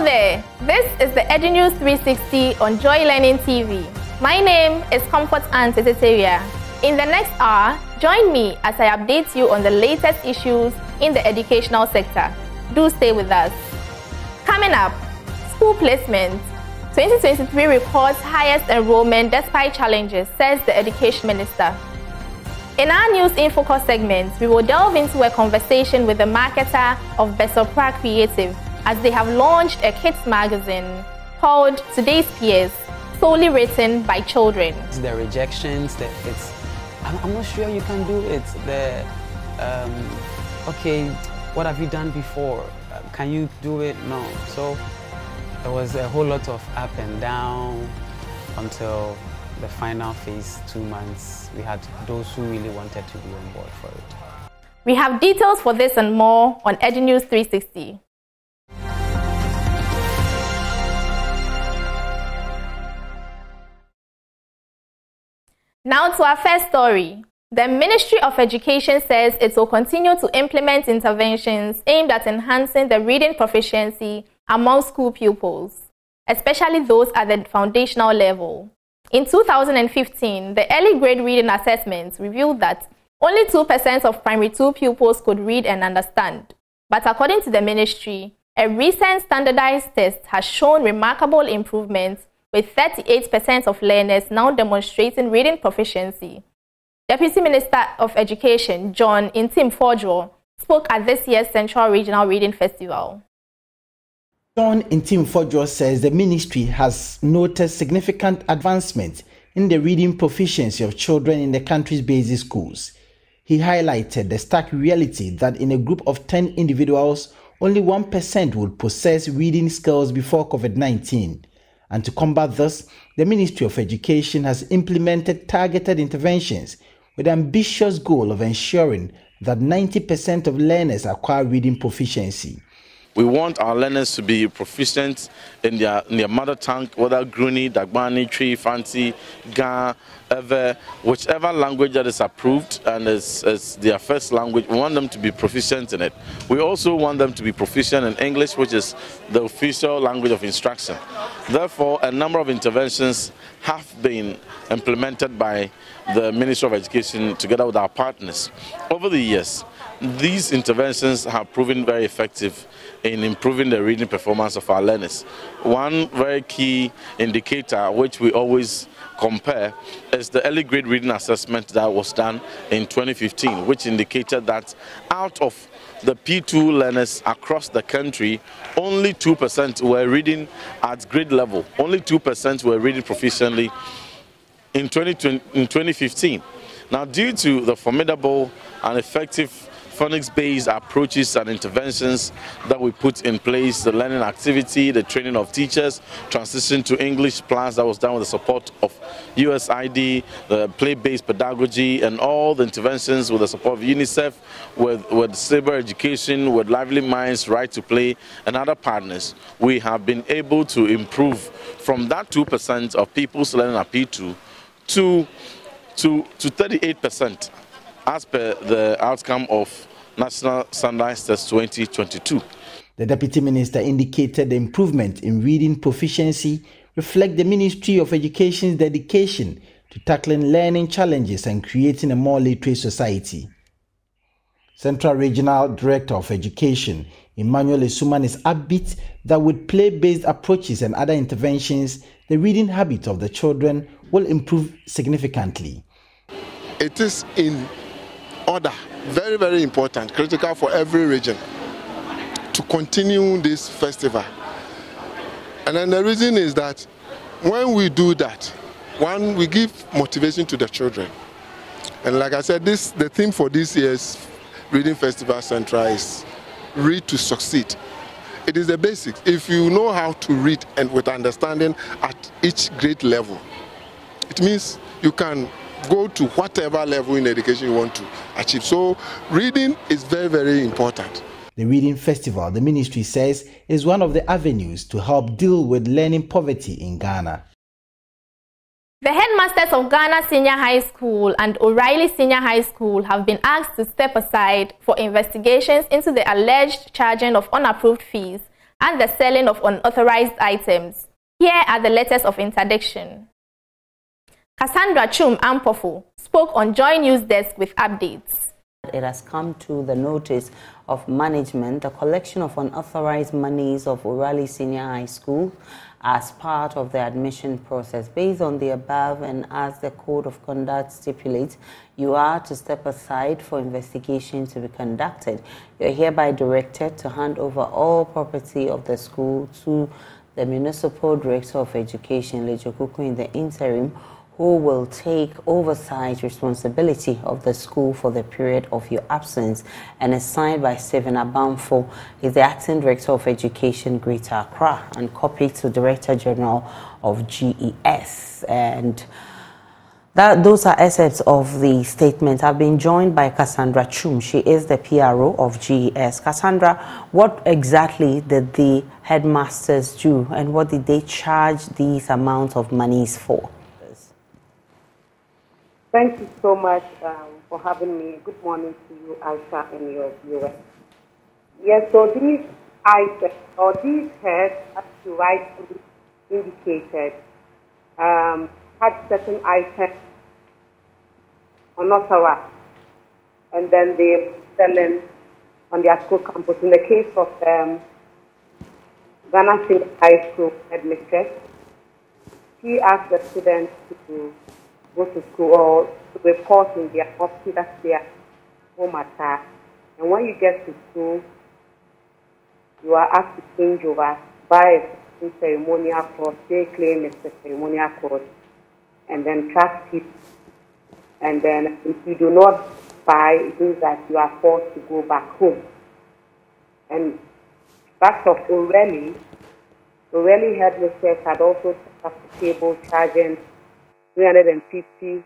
there, this is the EduNews 360 on Joy Learning TV. My name is Comfort Aunt Teteria. In the next hour, join me as I update you on the latest issues in the educational sector. Do stay with us. Coming up, school placement. 2023 records highest enrollment despite challenges, says the Education Minister. In our News in Focus segment, we will delve into a conversation with the marketer of Besopra Creative as they have launched a kids magazine called Today's Peers, solely written by children. The rejections, I'm not sure you can do it. Okay, what have you done before? Can you do it? No. So there was a whole lot of up and down until the final phase, 2 months. We had those who really wanted to be on board for it. We have details for this and more on EduNews 360. Now to our first story. The Ministry of Education says it will continue to implement interventions aimed at enhancing the reading proficiency among school pupils, especially those at the foundational level. In 2015, the early grade reading assessments revealed that only 2% of primary 2 pupils could read and understand. But according to the ministry, a recent standardized test has shown remarkable improvements, with 38% of learners now demonstrating reading proficiency. Deputy Minister of Education, John Intim-Fodjo, spoke at this year's Central Regional Reading Festival. John Intim-Fodjo says the ministry has noticed significant advancement in the reading proficiency of children in the country's basic schools. He highlighted the stark reality that in a group of 10 individuals, only 1% would possess reading skills before COVID-19. And to combat this, the Ministry of Education has implemented targeted interventions with the ambitious goal of ensuring that 90% of learners acquire reading proficiency. We want our learners to be proficient in their mother tongue, whether Gruni, Dagbani, Tree, Fancy, Ga, Ever, whichever language that is approved and is their first language. We want them to be proficient in it. We also want them to be proficient in English, which is the official language of instruction. Therefore, a number of interventions have been implemented by the Ministry of Education together with our partners. Over the years, these interventions have proven very effective in improving the reading performance of our learners. One very key indicator, which we always compare, is the early grade reading assessment that was done in 2015, which indicated that out of the P2 learners across the country, only 2% were reading at grade level. Only 2% were reading proficiently in 2015. Now, due to the formidable and effective phonics-based approaches and interventions that we put in place, the learning activity, the training of teachers, transition to English plans that was done with the support of USID, the play-based pedagogy, and all the interventions with the support of UNICEF, with Saber Education, with Lively Minds, Right to Play, and other partners, we have been able to improve from that 2% of pupils learning at P2 to 38% as per the outcome of National Standardized Test 2022. The Deputy Minister indicated the improvement in reading proficiency reflect the Ministry of Education's dedication to tackling learning challenges and creating a more literate society. Central Regional Director of Education, Emmanuel Esuman, is upbeat that with play-based approaches and other interventions, the reading habit of the children will improve significantly. It is in order, very, very important, critical for every region to continue this festival. And then the reason is that when we do that, one, we give motivation to the children. And like I said, the theme for this year's Reading Festival Central is Read to Succeed. It is the basics. If you know how to read and with understanding at each grade level, it means you can go to whatever level in education you want to achieve. So reading is very, very important. The Reading Festival, the ministry says, is one of the avenues to help deal with learning poverty in Ghana. The headmasters of Ghana Senior High School and O'Reilly Senior High School have been asked to step aside for investigations into the alleged charging of unapproved fees and the selling of unauthorized items. Here are the letters of interdiction. Cassandra Chum Ampofo spoke on Joy News Desk with updates. It has come to the notice of management the collection of unauthorized monies of O'Reilly Senior High School as part of the admission process. Based on the above and as the Code of Conduct stipulates, you are to step aside for investigation to be conducted. You are hereby directed to hand over all property of the school to the Municipal Director of Education, Lejokuku, in the interim, who will take oversight responsibility of the school for the period of your absence, and is signed by Stephen Abamfo, is the Acting Director of Education, Greater Accra, and copied to Director General of GES. And those are excerpts of the statement. I've been joined by Cassandra Chum. She is the PRO of GES. Cassandra, what exactly did the headmasters do, and what did they charge these amounts of monies for? Thank you so much for having me. Good morning to you, Aisha, and your viewers. Yes, so these items, or these heads, as you rightly indicated, had certain items unauthorized, and then they selling on their school campus. In the case of Ghana Senior High School headmistress, he asked the students to go to school or to report in their office, that's their home attack. And when you get to school, you are asked to change over, buy a ceremonial cloth. They claim it's a ceremonial cloth, and then track it. And then if you do not buy, it means that you are forced to go back home. And back of O'Reilly headmistress had also set up the table charging 350,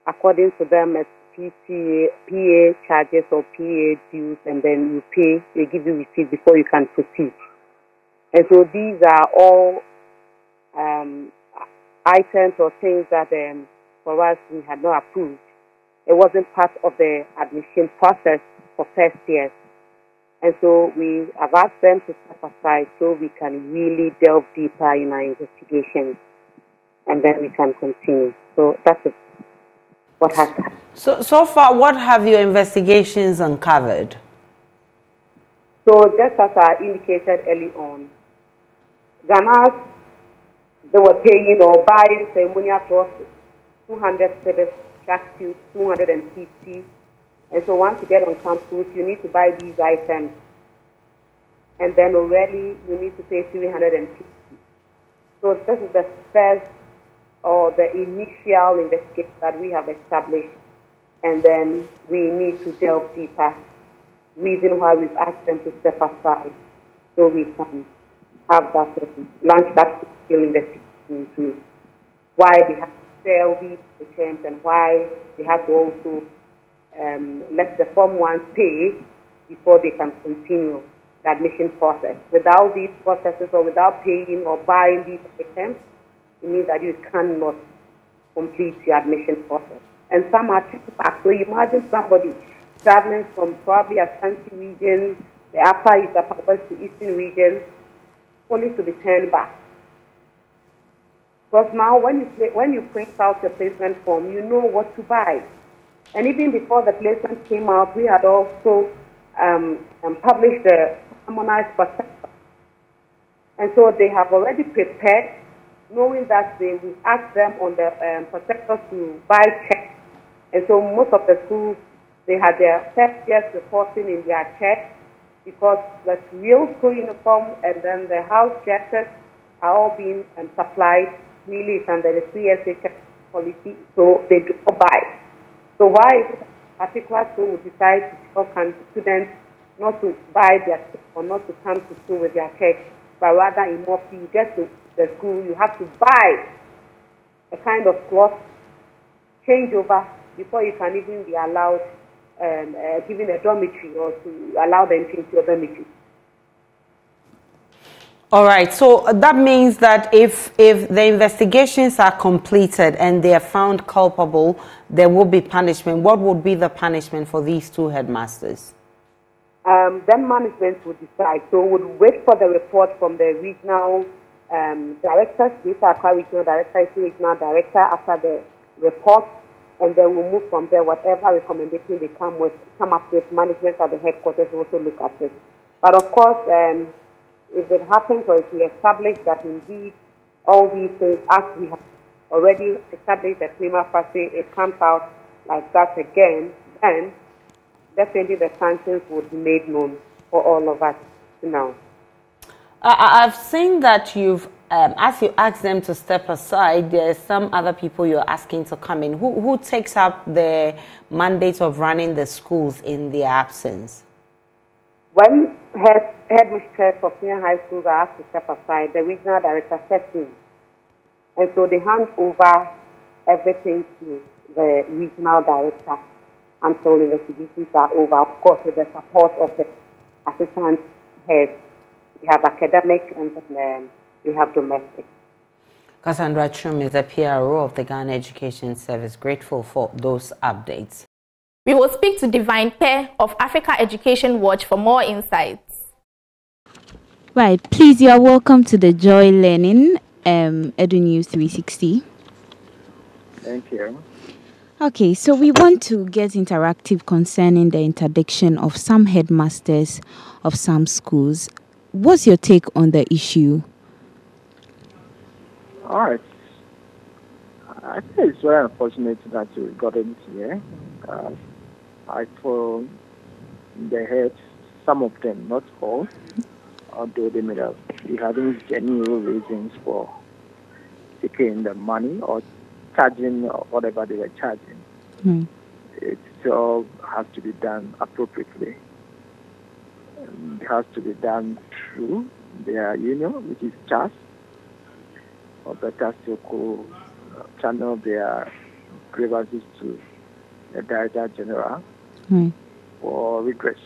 according to them, as PA charges or PA dues, and then you pay, they give you receipt before you can proceed. And so these are all items or things that for us we had not approved. It wasn't part of the admission process for first years. And so we have asked them to step aside so we can really delve deeper in our investigations, and then we can continue. So that's what has happened. So far, what have your investigations uncovered? So just as I indicated early on, Ghana, they were paying or buying ceremonial cloths, 200 cedis, track suits, 250. And so once you get on campus, you need to buy these items. And then already you need to pay 350. So this is the first or the initial investigation that we have established, and then we need to delve deeper. Reason why we've asked them to step aside, so we can have that launch that skill investigation into why they have to sell these items and why they have to also let the Form 1 pay before they can continue the admission process. Without these processes or without paying or buying these items, it means that you cannot complete your admission process. And some are tricky back. So you imagine somebody traveling from probably a Ashanti region, the upper East, upper West to Eastern region, only to be turned back. Because now when you print out your placement form, you know what to buy. And even before the placement came out, we had also published the harmonized prospectus. And so they have already prepared, knowing that they will ask them on the prospectus to buy checks. And so most of the schools, they had their first years reporting in their checks, because the real school uniform and then the house jackets are all being supplied really under the CSA check policy, so they do not buy. So why a particular school would decide to tell students not to buy their check or not to come to school with their check, but rather in more you get to the school, you have to buy a kind of cloth changeover before you can even be allowed given a dormitory or to allow them into a dormitory. All right, so that means that if the investigations are completed and they are found culpable, there will be punishment. What would be the punishment for these two headmasters? then management will decide. So we'll wait for the report from the regional directors, regional director, regional director after the report, and then we'll move from there. Whatever recommendation they come up with, management at the headquarters will also look at it. But of course, if it happens or if we establish that indeed all these things, as we have already established the prima facie, it comes out like that again, then definitely the sanctions would be made known for all of us to know. I've seen that you've, as you ask them to step aside, there's some other people you're asking to come in. Who takes up the mandate of running the schools in their absence? When headmistress of senior high schools are asked to step aside, the regional director steps in. And so they hand over everything to the regional director until investigations are over, of course, with the support of the assistant head. We have academic and then we have domestic. Cassandra Chum is the PRO of the Ghana Education Service. Grateful for those updates. We will speak to Divine Pair of Africa Education Watch for more insights. Right, please, you are welcome to the Joy Learning EduNews 360. Thank you. Okay, so we want to get interactive concerning the interdiction of some headmasters of some schools. What's your take on the issue? All right. I think it's very unfortunate that we got into here. I told the heads, some of them, not all, although they may have been having genuine reasons for taking the money or charging or whatever they were charging. It still has to be done appropriately. It has to be done through their union, which is CHAS, or better still channel their grievances to the Director General for redress.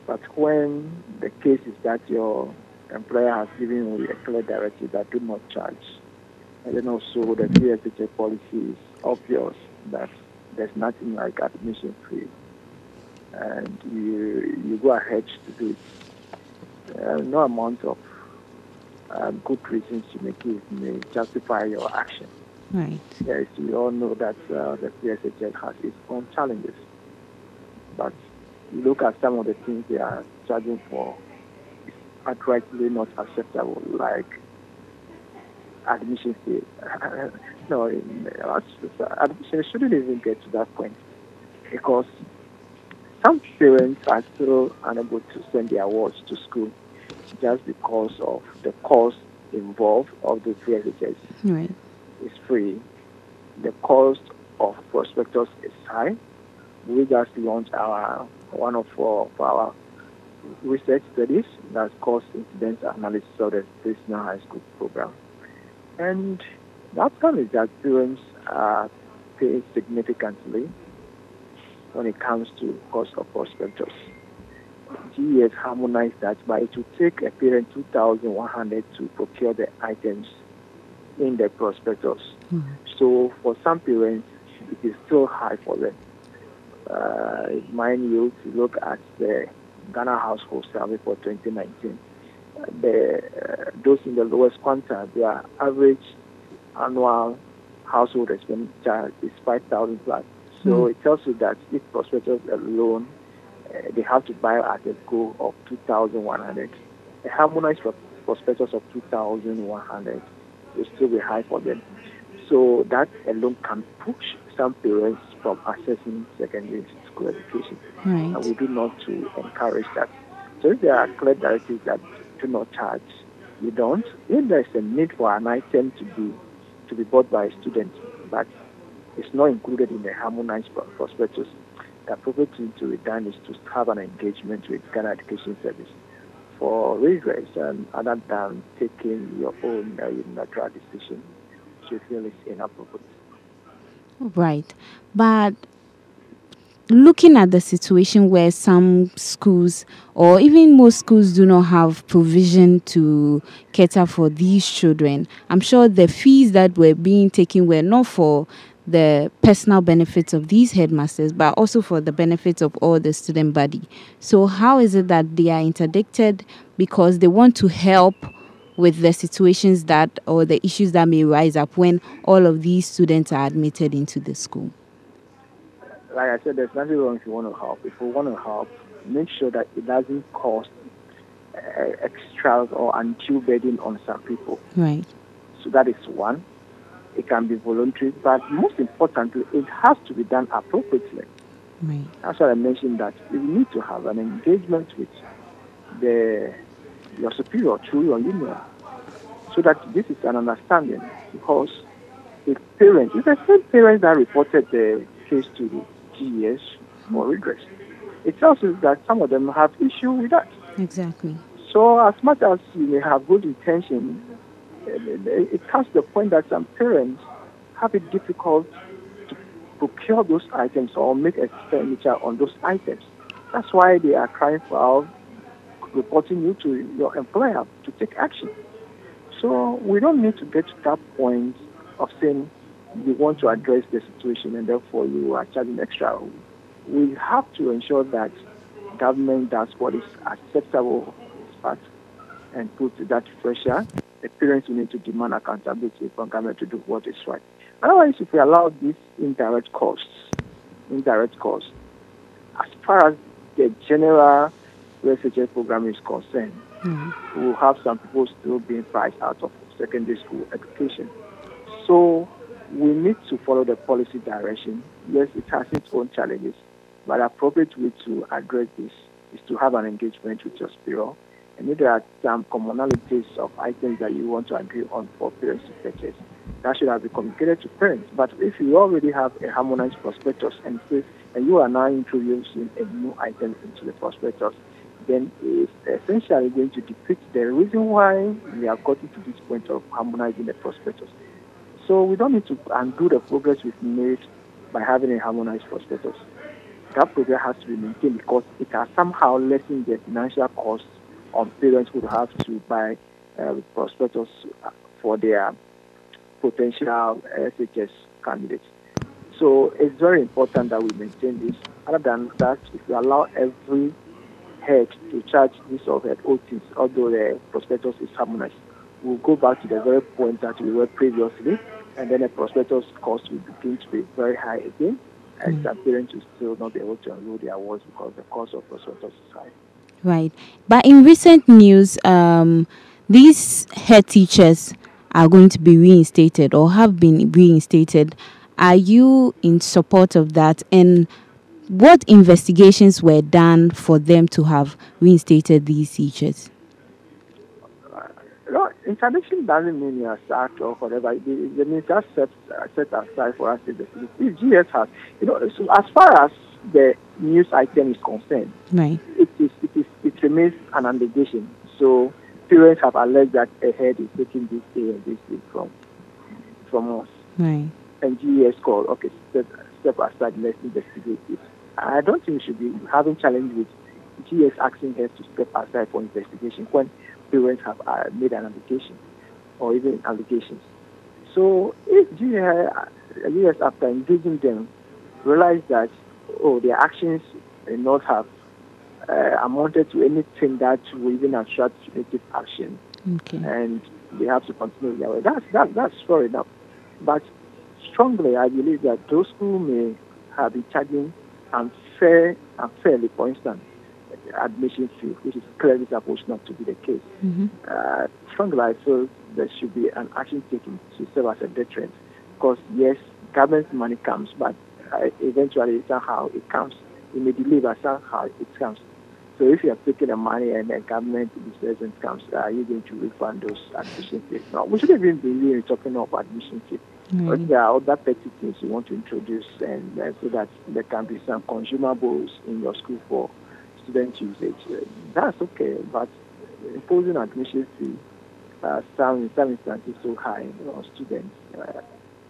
But when the case is that your employer has given you a clear directive that do not charge, and then also the PSHA policy is obvious that there's nothing like admission free, and you go ahead to do it, no amount of good reasons you may give may justify your action. Right. Yes, we all know that the PSHA has its own challenges, but you look at some of the things they are charging for, it's outrightly not acceptable, like admission fee. No, admission shouldn't even get to that point, because some parents are still unable to send their wards to school just because of the cost involved of the PSHS. Right. It's free. The cost of prospectus is high. We just launched one of our research studies that's called incident analysis of the senior high school program. And the outcome is that students are paying significantly when it comes to cost of prospectus. GE has harmonized that, but it will take a parent 2,100 to procure the items in the prospectus. So for some parents, it is still high for them. Mind you, to look at the Ghana household survey for 2019, those in the lowest quintile, their average annual household expenditure is 5,000 plus. So it tells you that if prospectus alone, they have to buy at a go of 2,100. A harmonized prospectus of 2,100 will still be high for them. So that alone can push some parents from accessing secondary school education. Right. And we do not to encourage that. So if there are clear directives that do not charge, you don't. If there's a need for an item to be bought by a student, but it's not included in the harmonized prospectus, the appropriate thing to be done is to have an engagement with Ghana Education Service for redress, and other than taking your own unilateral decision, you feel it's inappropriate. Right. But looking at the situation where some schools or even most schools do not have provision to cater for these children, I'm sure the fees that were being taken were not for the personal benefits of these headmasters, but also for the benefits of all the student body. So how is it that they are interdicted? Because they want to help with the situations that, or the issues that may rise up when all of these students are admitted into the school. Like I said, there's nothing wrong if you want to help. If you want to help, make sure that it doesn't cost extra or undue burden on some people. Right. So that is one. It can be voluntary, but most importantly, it has to be done appropriately. Right. That's why I mentioned that you need to have an engagement with your superior through your union, so that this is an understanding. Because the parents, it's the same parents that reported the case to the GES for redress. It tells us that some of them have issue with that. Exactly. So as much as you may have good intention, it comes to the point that some parents have it difficult to procure those items or make expenditure on those items. That's why they are crying for help, reporting you to your employer to take action. So we don't need to get to that point of saying you want to address the situation and therefore you are charging extra. We have to ensure that government does what is acceptable and put that pressure. The parents will need to demand accountability from government to do what is right. Otherwise, if we allow these indirect costs, as far as the general research program is concerned, we will have some people still being priced out of secondary school education. So we need to follow the policy direction. Yes, it has its own challenges, but the appropriate way to address this is to have an engagement with your superior. And if there are some commonalities of items that you want to agree on for parents to purchase, that should have been communicated to parents. But if you already have a harmonized prospectus and you are now introducing a new item into the prospectus, then it's essentially going to defeat the reason why we have gotten to this point of harmonizing the prospectus. So we don't need to undo the progress we've made by having a harmonized prospectus. That progress has to be maintained because it has somehow lessened the financial costs on parents who have to buy prospectus for their potential SHS candidates. So it's very important that we maintain this. Other than that, if we allow every head to charge this of head OTs, although the prospectus is harmonized, we'll go back to the very point that we were previously, and then the prospectus cost will begin to be very high again, and some parents will still not be able to enroll their awards because the cost of prospectus is high. Right. But in recent news, these head teachers are going to be reinstated or have been reinstated. Are you in support of that? And what investigations were done for them to have reinstated these teachers? Interdiction doesn't mean you are sacked or whatever. It means that's set aside for us to investigate. If GS has, so as far as the news item is concerned, right, it remains an allegation. So parents have alleged that a head is taking this day and this day from us. Right. And GS called, okay, step aside, let's investigate it. I don't think we should be having challenge with GS asking heads to step aside for investigation when parents have made an allegation or even allegations. So if GS after engaging them realize that their actions may not have amounted to anything that will even attract negative action, and they have to continue their way, that's fair enough. But strongly, I believe that those who may have been charging unfairly, for instance, admission fee, which is clearly supposed not to be the case. Strongly, I feel there should be an action taken to serve as a deterrent. Because yes, government money comes, but eventually somehow it comes. It may delay, but somehow it comes. So if you are taking the money and the government disbursement comes, are you going to refund those admission fees? No, we shouldn't even be really talking about admission fees. But there are other petty things you want to introduce, and so that there can be some consumables in your school for student usage. That's okay, but imposing admission fee, in some instances, so high on students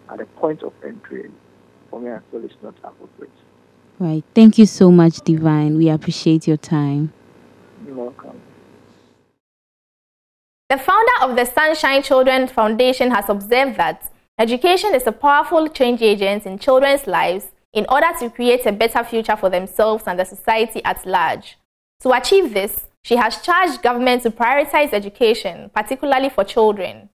at the point of entry, for me, I feel it's not appropriate. Right. Thank you so much, Divine. We appreciate your time. You're welcome. The founder of the Sunshine Children Foundation has observed that Education is a powerful change agent in children's lives in order to create a better future for themselves and the society at large. To achieve this, she has charged government to prioritize education, particularly for children.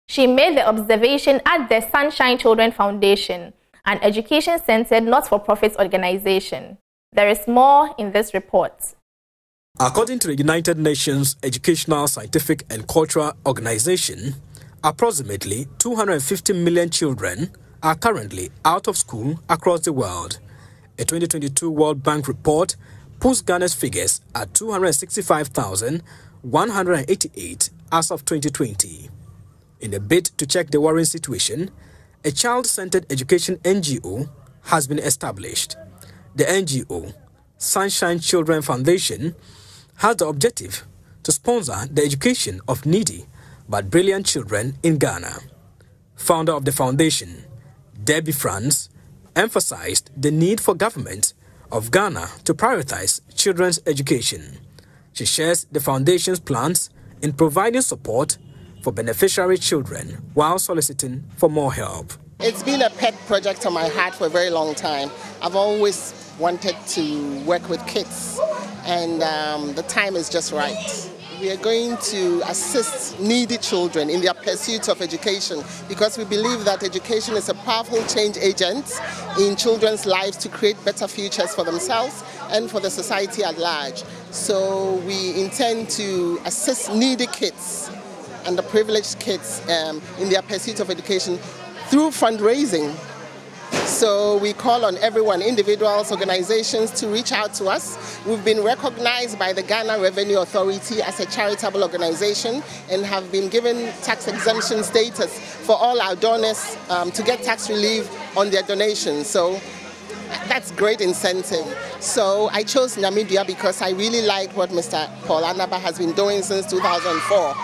She made the observation at the Sunshine Children Foundation, an education-centered not-for-profit organization. There is more in this report. According to the United Nations Educational, Scientific and Cultural Organization, approximately 250 million children are currently out of school across the world. A 2022 World Bank report puts Ghana's figures at 265,188 as of 2020. In a bid to check the worrying situation, a child-centered education NGO has been established. The NGO, Sunshine Children Foundation, has the objective to sponsor the education of needy but brilliant children in Ghana. Founder of the foundation, Debbie France, emphasized the need for government of Ghana to prioritize children's education. She shares the foundation's plans in providing support for beneficiary children while soliciting for more help. It's been a pet project on my heart for a very long time. I've always wanted to work with kids, and the time is just right. We are going to assist needy children in their pursuit of education because we believe that education is a powerful change agent in children's lives to create better futures for themselves and for the society at large. So we intend to assist needy kids and the privileged kids in their pursuit of education through fundraising. So we call on everyone, individuals, organizations, to reach out to us. We've been recognized by the Ghana Revenue Authority as a charitable organization and have been given tax exemption status for all our donors to get tax relief on their donations. So that's great incentive. So I chose Namibia because I really like what Mr. Paul Anaba has been doing since 2004.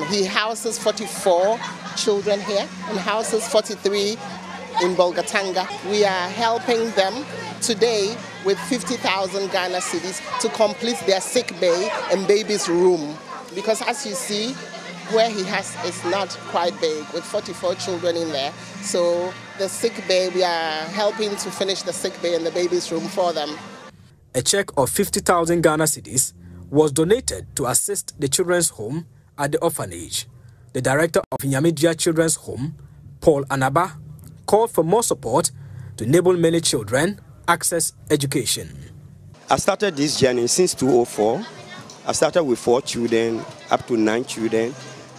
He houses 44 children here and houses 43 in Bolgatanga. We are helping them today with 50,000 Ghana cedis to complete their sick bay and baby's room. Because as you see, where he has is not quite big, with 44 children in there. So the sick bay, we are helping to finish the sick bay and the baby's room for them. A check of 50,000 Ghana cedis was donated to assist the children's home at the orphanage. The director of Nyamidia Children's Home, Paul Anaba, called for more support to enable many children access education. I started this journey since 2004. I started with 4 children, up to 9 children,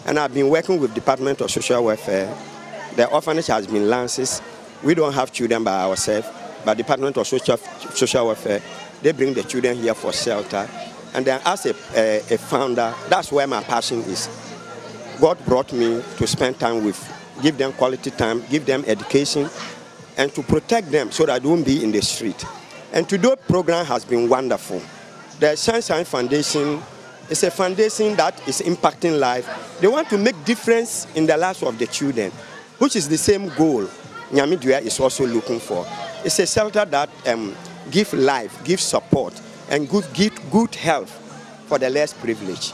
and I've been working with Department of Social Welfare. The orphanage has been Lances. We don't have children by ourselves, but Department of Social Welfare, they bring the children here for shelter. And then as a founder, that's where my passion is. God brought me to spend time with, give them quality time, give them education, and to protect them so that they won't be in the street. And today's program has been wonderful. The Sunshine Foundation is a foundation that is impacting life. They want to make difference in the lives of the children, which is the same goal Nyamidua is also looking for. It's a shelter that gives life, gives support, and give good health for the less privileged.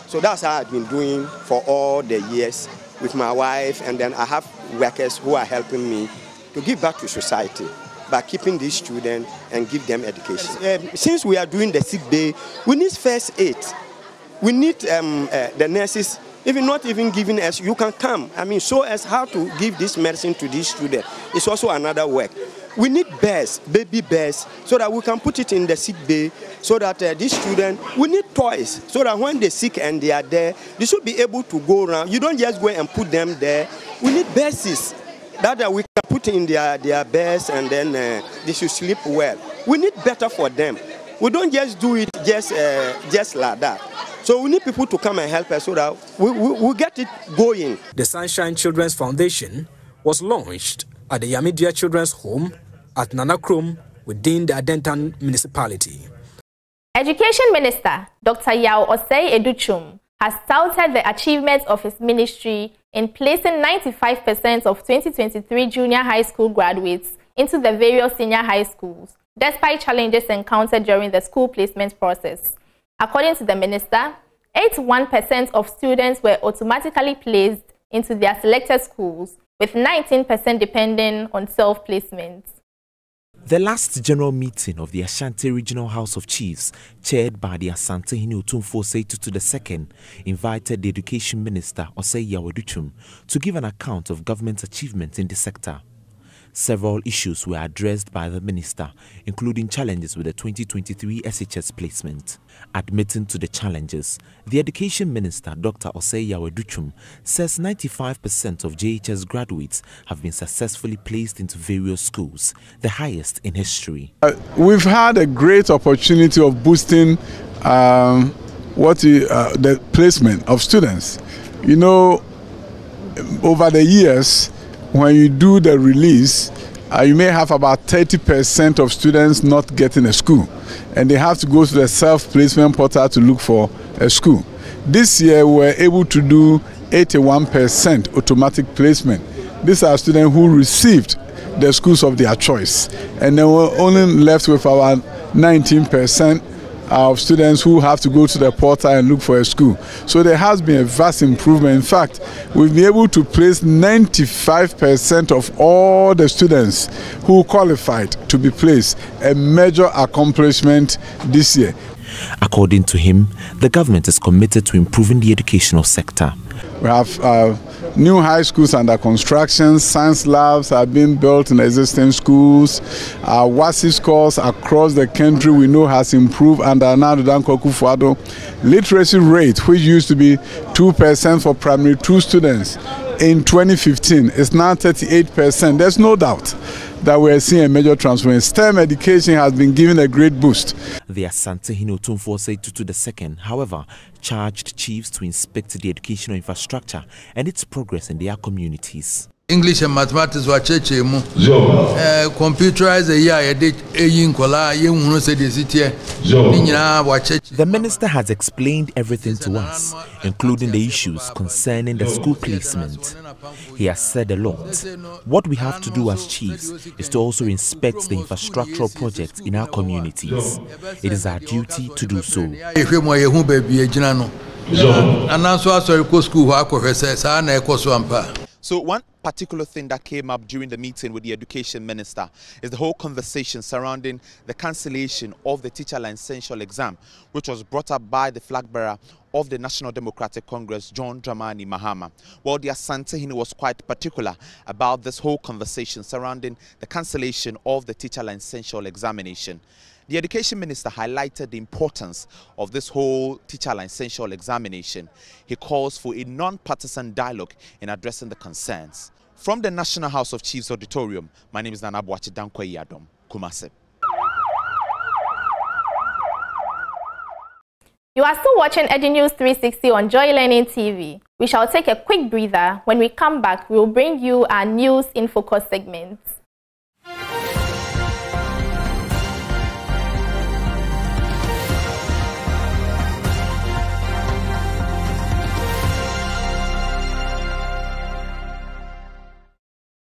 So that's how I've been doing for all the years with my wife, and then I have workers who are helping me to give back to society by keeping these students and give them education. Since we are doing the sick bay, we need first aid. We need the nurses, even not even giving us, you can come. I mean, show us how to give this medicine to these students. It's also another work. We need bears, baby bears, so that we can put it in the sick bay, so that these students, we need toys, so that when they're sick and they are there, they should be able to go around. You don't just go and put them there. We need bases that we can put in their beds, and then they should sleep well. We need better for them. We don't just do it just like that. So we need people to come and help us so that we get it going. The Sunshine Children's Foundation was launched at the Nyamidia Children's Home at Nanakrom within the Adentan municipality. Education Minister Dr. Yao Osei Educhum has touted the achievements of his ministry in placing 95% of 2023 junior high school graduates into the various senior high schools, despite challenges encountered during the school placement process. According to the minister, 81% of students were automatically placed into their selected schools, with 19% depending on self-placement. The last general meeting of the Ashanti Regional House of Chiefs, chaired by the Asantehene Otumfuo Tutu II, invited the Education Minister, Osei Yaweduchum, to give an account of government's achievements in the sector. Several issues were addressed by the minister, including challenges with the 2023 SHS placement. Admitting to the challenges, the Education Minister, Dr. Osei Yaweduchum, says 95% of JHS graduates have been successfully placed into various schools, the highest in history. We've had a great opportunity of boosting the placement of students. You know, over the years, when you do the release, you may have about 30% of students not getting a school, and they have to go to the self-placement portal to look for a school. This year, we were able to do 81% automatic placement. These are students who received the schools of their choice, and then we're only left with about 19% of students who have to go to the portal and look for a school. So there has been a vast improvement. In fact, we've been able to place 95% of all the students who qualified to be placed, a major accomplishment this year. According to him, the government is committed to improving the educational sector. We have new high schools under construction. Science labs are being built in existing schools. WASI scores across the country we know has improved under Nana Danko Akufo-Addo. Literacy rate, which used to be 2% for primary 2 students in 2015, is now 38%. There's no doubt that we are seeing a major transformation. STEM education has been given a great boost. The Asantehene Otumfuo Tutu II, however, charged chiefs to inspect the educational infrastructure and its progress in their communities. English and mathematics were chechemu. Computerized The minister has explained everything to us, including the issues concerning the school placement. He has said a lot. What we have to do as chiefs is to also inspect the infrastructural projects in our communities. It is our duty to do so. So one particular thing that came up during the meeting with the Education Minister is the whole conversation surrounding the cancellation of the teacher licential exam, which was brought up by the flag bearer of the National Democratic Congress, John Dramani Mahama. Well, the Asantehene was quite particular about this whole conversation surrounding the cancellation of the teacher licential examination. The Education Minister highlighted the importance of this whole teacher licential examination. He calls for a non-partisan dialogue in addressing the concerns. From the National House of Chiefs Auditorium, my name is Nana Boachi Dankwa Yadom, Kumase. You are still watching EduNews 360 on Joy Learning TV. We shall take a quick breather. When we come back, we will bring you our News in Focus segments.